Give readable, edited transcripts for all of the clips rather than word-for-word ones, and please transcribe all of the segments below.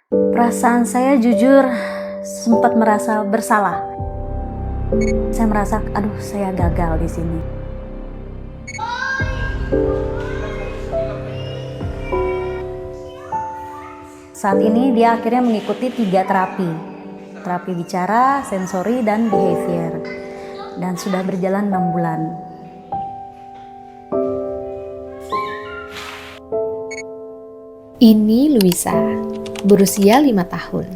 Perasaan saya jujur sempat merasa bersalah. Saya merasa, aduh, saya gagal di sini. Saat ini dia akhirnya mengikuti 3 terapi. Terapi bicara, sensori, dan behavior. Dan sudah berjalan 6 bulan. Ini Luisa, berusia 5 tahun.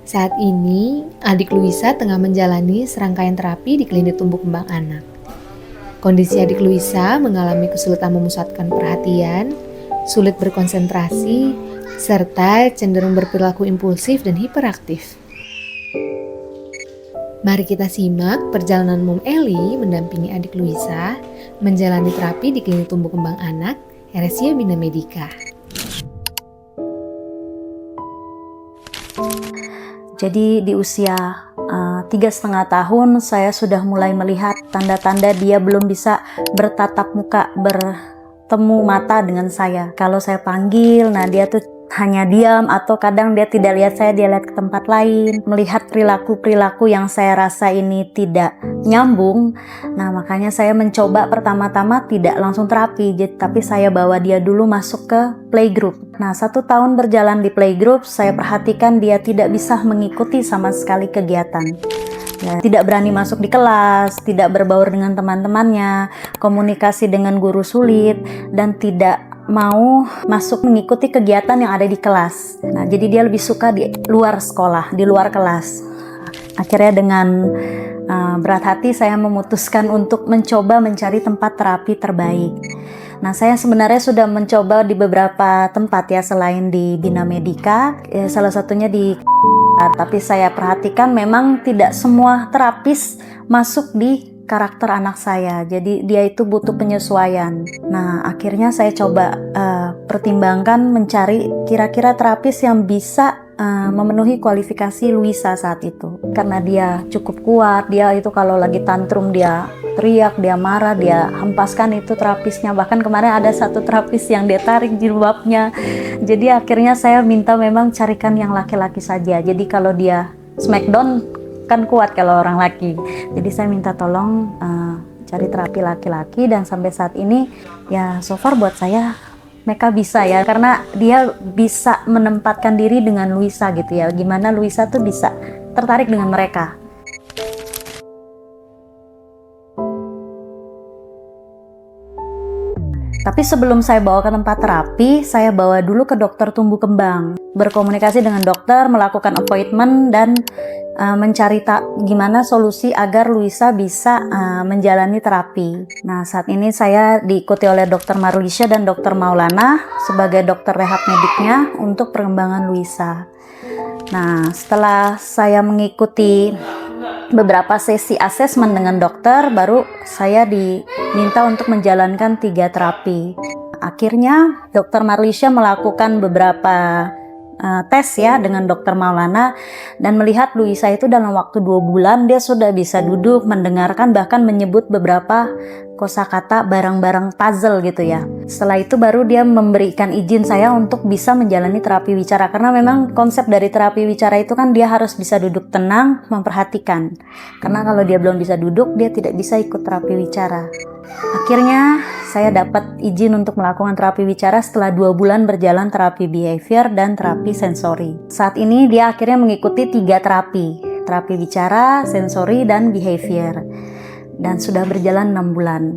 Saat ini, adik Luisa tengah menjalani serangkaian terapi di klinik tumbuh kembang anak. Kondisi adik Luisa mengalami kesulitan memusatkan perhatian, sulit berkonsentrasi, serta cenderung berperilaku impulsif dan hiperaktif. Mari kita simak perjalanan Mom Eli mendampingi adik Luisa menjalani terapi di klinik tumbuh kembang anak RSI Bina Medica. Jadi di usia 3,5 tahun saya sudah mulai melihat tanda-tanda dia belum bisa bertatap muka, bertemu mata dengan saya. Kalau saya panggil, nah dia tuh hanya diam, atau kadang dia tidak lihat saya, dia lihat ke tempat lain. Melihat perilaku-perilaku yang saya rasa ini tidak nyambung. Nah, makanya saya mencoba pertama-tama tidak langsung terapi, tapi saya bawa dia dulu masuk ke playgroup. Nah, 1 tahun berjalan di playgroup, saya perhatikan dia tidak bisa mengikuti sama sekali kegiatan. Ya, tidak berani masuk di kelas, tidak berbaur dengan teman-temannya, komunikasi dengan guru sulit, dan tidak mau masuk mengikuti kegiatan yang ada di kelas. Nah, jadi dia lebih suka di luar sekolah, di luar kelas. Akhirnya dengan berat hati saya memutuskan untuk mencoba mencari tempat terapi terbaik. Nah, saya sebenarnya sudah mencoba di beberapa tempat ya, selain di Bina Medica, salah satunya di tapi saya perhatikan memang tidak semua terapis masuk di karakter anak saya, jadi dia itu butuh penyesuaian. Nah, akhirnya saya coba pertimbangkan mencari kira-kira terapis yang bisa memenuhi kualifikasi Luisa saat itu. Karena dia cukup kuat, dia itu kalau lagi tantrum dia teriak, dia marah, dia hempaskan itu terapisnya. Bahkan kemarin ada satu terapis yang dia tarik jilbabnya. Jadi akhirnya saya minta memang carikan yang laki-laki saja. Jadi kalau dia smackdown kan kuat kalau orang laki. Jadi saya minta tolong cari terapi laki-laki, dan sampai saat ini ya so far buat saya mereka bisa ya, karena dia bisa menempatkan diri dengan Luisa gitu ya. Gimana Luisa tuh bisa tertarik dengan mereka. Tapi sebelum saya bawa ke tempat terapi, saya bawa dulu ke dokter tumbuh kembang. Berkomunikasi dengan dokter, melakukan appointment, dan mencari gimana solusi agar Luisa bisa menjalani terapi. Nah, saat ini saya diikuti oleh Dr. Marlisha dan Dr. Maulana sebagai dokter rehab mediknya untuk perkembangan Luisa. Nah, setelah saya mengikuti beberapa sesi asesmen dengan dokter, baru saya diminta untuk menjalankan 3 terapi. Akhirnya Dr. Marlisha melakukan beberapa tes ya dengan Dr. Maulana, dan melihat Luisa itu dalam waktu 2 bulan dia sudah bisa duduk, mendengarkan, bahkan menyebut beberapa kosakata barang-barang puzzle gitu ya. Setelah itu baru dia memberikan izin saya untuk bisa menjalani terapi wicara, karena memang konsep dari terapi wicara itu kan dia harus bisa duduk tenang, memperhatikan. Karena kalau dia belum bisa duduk, dia tidak bisa ikut terapi wicara. Akhirnya saya dapat izin untuk melakukan terapi wicara setelah 2 bulan berjalan terapi behavior dan terapi sensori. Saat ini dia akhirnya mengikuti 3 terapi. Terapi bicara, sensori, dan behavior. Dan sudah berjalan 6 bulan.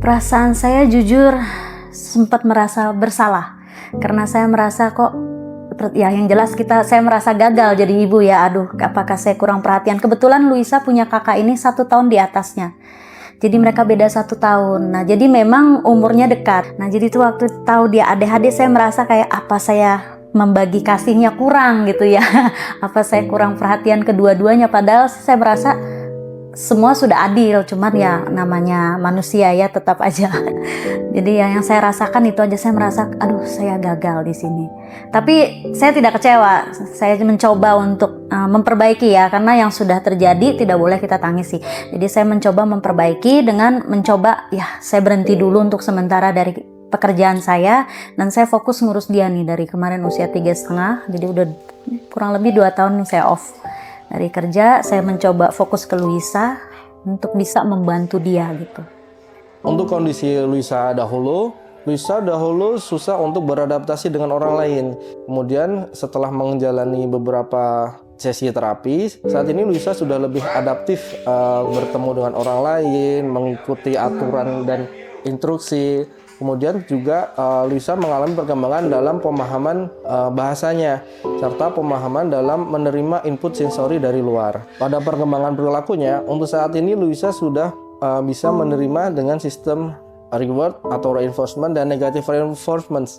Perasaan saya jujur sempat merasa bersalah. Karena saya merasa kok, ya yang jelas saya merasa gagal jadi ibu ya. Aduh, apakah saya kurang perhatian. Kebetulan Luisa punya kakak ini 1 tahun di atasnya. Jadi mereka beda 1 tahun. Nah, jadi memang umurnya dekat. Nah, jadi itu waktu tahu dia ADHD, saya merasa kayak apa saya membagi kasihnya kurang gitu ya. Apa saya kurang perhatian kedua-duanya, padahal saya merasa semua sudah adil, cuman ya namanya manusia ya tetap aja. Jadi yang saya rasakan itu aja, saya merasa aduh saya gagal di sini. Tapi saya tidak kecewa, saya mencoba untuk memperbaiki ya, karena yang sudah terjadi tidak boleh kita tangisi. Jadi saya mencoba memperbaiki dengan mencoba ya saya berhenti dulu untuk sementara dari pekerjaan saya, dan saya fokus ngurus dia nih dari kemarin usia 3,5, jadi udah kurang lebih 2 tahun nih saya off dari kerja. Saya mencoba fokus ke Luisa untuk bisa membantu dia gitu. Untuk kondisi Luisa dahulu susah untuk beradaptasi dengan orang lain. Kemudian setelah menjalani beberapa sesi terapi, saat ini Luisa sudah lebih adaptif bertemu dengan orang lain, mengikuti aturan dan instruksi. Kemudian juga Luisa mengalami perkembangan dalam pemahaman bahasanya, serta pemahaman dalam menerima input sensori dari luar. Pada perkembangan perilakunya, untuk saat ini Luisa sudah bisa menerima dengan sistem reward atau reinforcement dan negative reinforcement,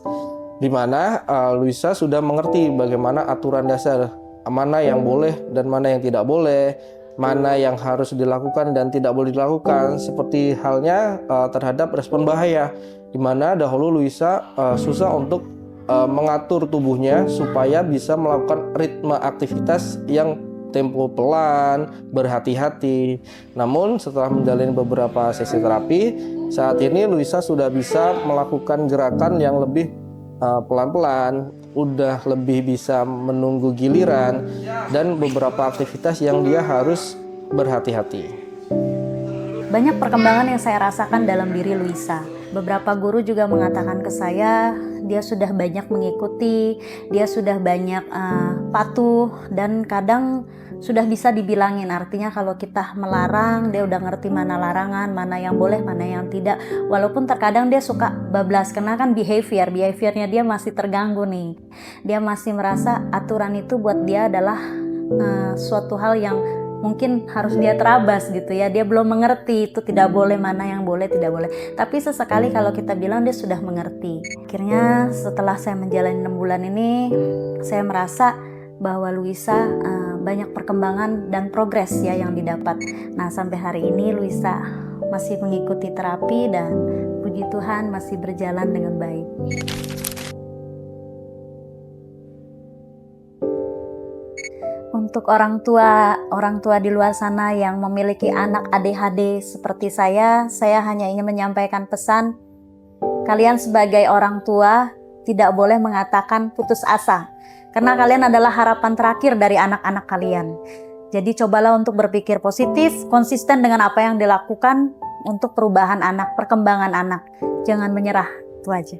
di mana Luisa sudah mengerti bagaimana aturan dasar, mana yang boleh dan mana yang tidak boleh, mana yang harus dilakukan dan tidak boleh dilakukan, seperti halnya terhadap respon bahaya, di mana dahulu Luisa susah untuk mengatur tubuhnya supaya bisa melakukan ritme aktivitas yang tempo pelan, berhati-hati. Namun setelah menjalani beberapa sesi terapi, saat ini Luisa sudah bisa melakukan gerakan yang lebih pelan-pelan, udah lebih bisa menunggu giliran, dan beberapa aktivitas yang dia harus berhati-hati. Banyak perkembangan yang saya rasakan dalam diri Luisa. Beberapa guru juga mengatakan ke saya, dia sudah banyak mengikuti, dia sudah banyak patuh, dan kadang sudah bisa dibilangin. Artinya kalau kita melarang, dia udah ngerti mana larangan, mana yang boleh, mana yang tidak. Walaupun terkadang dia suka bablas, karena kan behaviornya dia masih terganggu nih. Dia masih merasa aturan itu buat dia adalah suatu hal yang mungkin harus dia terabas gitu ya. Dia belum mengerti itu tidak boleh, mana yang boleh, tidak boleh. Tapi sesekali kalau kita bilang, dia sudah mengerti. Akhirnya setelah saya menjalani 6 bulan ini, saya merasa bahwa Luisa banyak perkembangan dan progres ya yang didapat. Nah, sampai hari ini Luisa masih mengikuti terapi dan puji Tuhan masih berjalan dengan baik. Untuk orang tua di luar sana yang memiliki anak ADHD seperti saya hanya ingin menyampaikan pesan, kalian sebagai orang tua tidak boleh mengatakan putus asa, karena kalian adalah harapan terakhir dari anak-anak kalian. Jadi cobalah untuk berpikir positif, konsisten dengan apa yang dilakukan untuk perubahan anak, perkembangan anak. Jangan menyerah, itu aja.